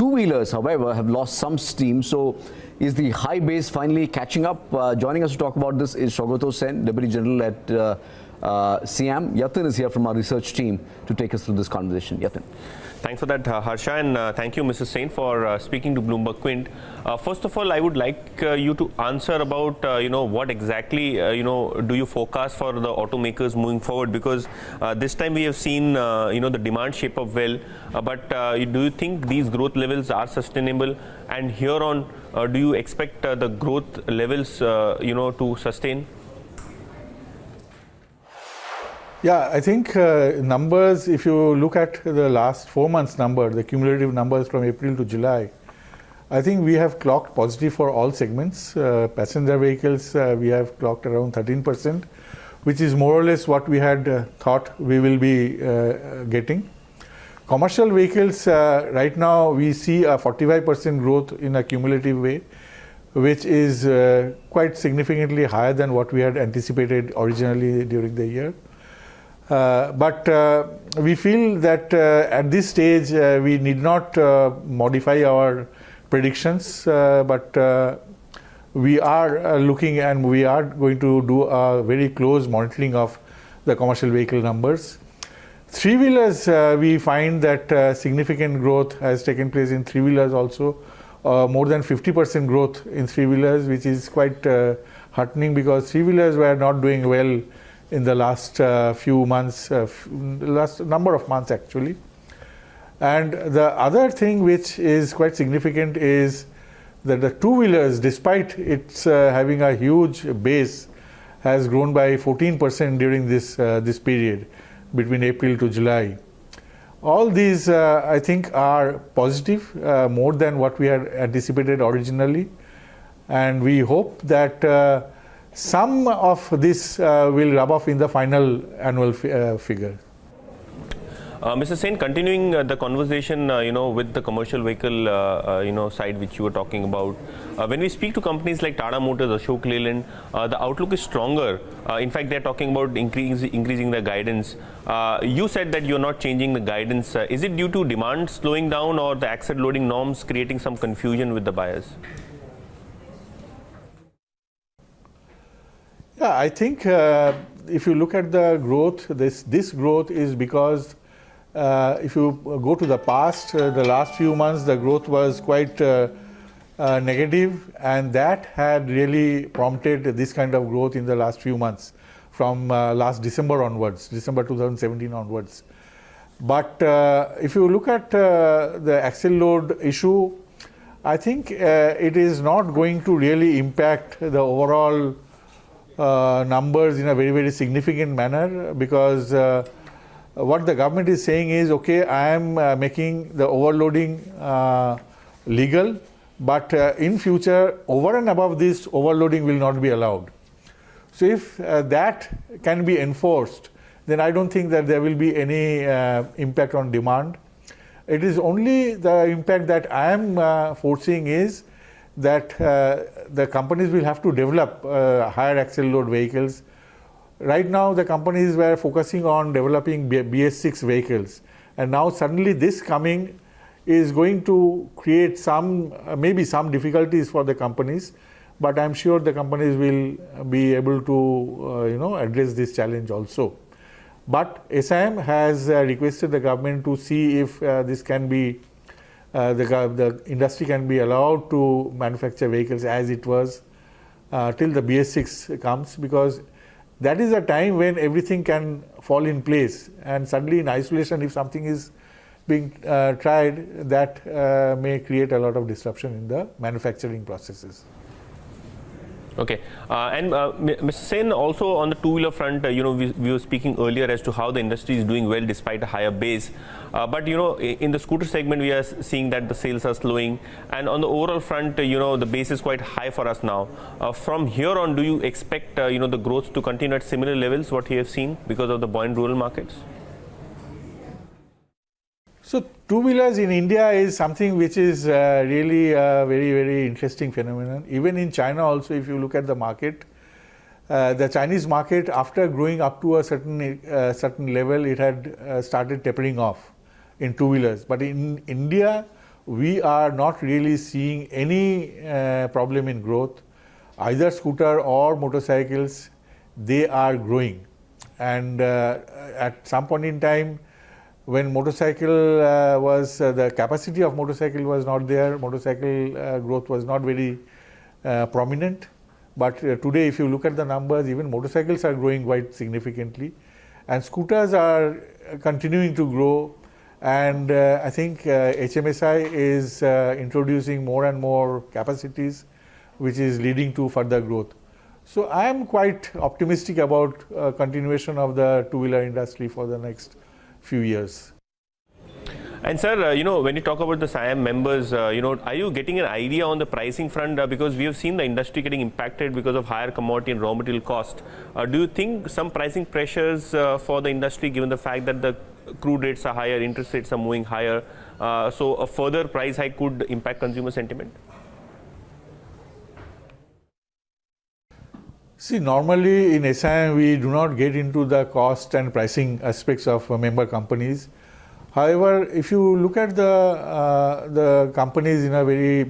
Two-wheelers, however, have lost some steam. So is the high base finally catching up? Joining us to talk about this is Shogato Sen, Deputy General at SIAM. Yatin is here from our research team to take us through this conversation. Yatin. Thanks for that, Harsha, and thank you, Mrs. Sain, for speaking to BloombergQuint. First of all, I would like you to answer about, what exactly, do you forecast for the automakers moving forward? Because this time we have seen, the demand shape up well. But do you think these growth levels are sustainable? And here on, do you expect the growth levels, to sustain? Yeah, I think numbers, if you look at the last 4 months number, the cumulative numbers from April to July, I think we have clocked positive for all segments. Passenger vehicles, we have clocked around 13%, which is more or less what we had thought we will be getting. Commercial vehicles, right now we see a 45% growth in a cumulative way, which is quite significantly higher than what we had anticipated originally during the year. But we feel that at this stage we need not modify our predictions, but we are looking and we are going to do a very close monitoring of the commercial vehicle numbers. Three-wheelers, we find that significant growth has taken place in three-wheelers also, more than 50% growth in three-wheelers, which is quite heartening because three-wheelers were not doing well in the last few months, last number of months actually. And the other thing which is quite significant is that the two-wheelers, despite its having a huge base, has grown by 14% during this period between April to July. All these I think are positive, more than what we had anticipated originally, and we hope that some of this will rub off in the final annual figure. Mr. Sain, continuing the conversation, with the commercial vehicle, side which you were talking about. When we speak to companies like Tata Motors, Ashok Leyland, the outlook is stronger. In fact, they're talking about increasing the guidance. You said that you're not changing the guidance. Is it due to demand slowing down or the axle loading norms creating some confusion with the buyers? Yeah, I think if you look at the growth, this growth is because if you go to the past, the last few months, the growth was quite negative, and that had really prompted this kind of growth in the last few months, from last December onwards, December 2017 onwards. But if you look at the axle load issue, I think it is not going to really impact the overall numbers in a very, very significant manner, because what the government is saying is, okay, I am making the overloading legal, but in future, over and above this, overloading will not be allowed. So if that can be enforced, then I don't think that there will be any impact on demand. It is only the impact that I am foreseeing is that the companies will have to develop higher axle load vehicles. Right now, the companies were focusing on developing BS6 vehicles, and now suddenly this coming is going to create maybe some difficulties for the companies, but I'm sure the companies will be able to address this challenge also. But SIAM has requested the government to see if this can be the industry can be allowed to manufacture vehicles as it was till the BS6 comes, because that is a time when everything can fall in place, and suddenly in isolation, if something is being tried, that may create a lot of disruption in the manufacturing processes. Okay, and Mr. Sain, also on the two-wheeler front, we were speaking earlier as to how the industry is doing well despite a higher base. But in the scooter segment, we are seeing that the sales are slowing, and on the overall front, the base is quite high for us now. From here on, do you expect the growth to continue at similar levels what you have seen because of the buoyant rural markets? So two-wheelers in India is something which is really a very, very interesting phenomenon. Even in China also, if you look at the market, the Chinese market, after growing up to a certain level, it had started tapering off in two-wheelers. But in India, we are not really seeing any problem in growth. Either scooter or motorcycles, they are growing. And at some point in time, when motorcycle the capacity of motorcycle was not there, motorcycle growth was not very prominent. But today, if you look at the numbers, even motorcycles are growing quite significantly. And scooters are continuing to grow. And I think HMSI is introducing more and more capacities, which is leading to further growth. So I am quite optimistic about continuation of the two-wheeler industry for the next few years. And sir, when you talk about the SIAM members, are you getting an idea on the pricing front? Because we have seen the industry getting impacted because of higher commodity and raw material cost. Do you think some pricing pressures for the industry, given the fact that the crude rates are higher, interest rates are moving higher, so a further price hike could impact consumer sentiment? See, normally in SIAM, we do not get into the cost and pricing aspects of member companies. However, if you look at the companies in a very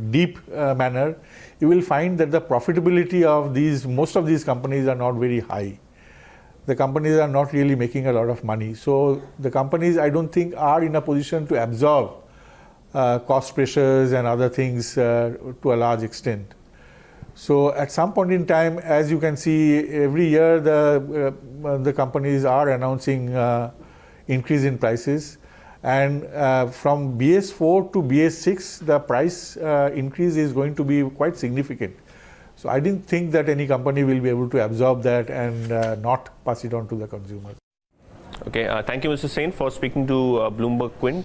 deep manner, you will find that the profitability of most of these companies are not very high. The companies are not really making a lot of money. So the companies, I don't think, are in a position to absorb cost pressures and other things to a large extent. So at some point in time, as you can see, every year the companies are announcing increase in prices. And from BS4 to BS6, the price increase is going to be quite significant. So I didn't think that any company will be able to absorb that and not pass it on to the consumers. Okay, thank you, Mr. Sen, for speaking to BloombergQuint.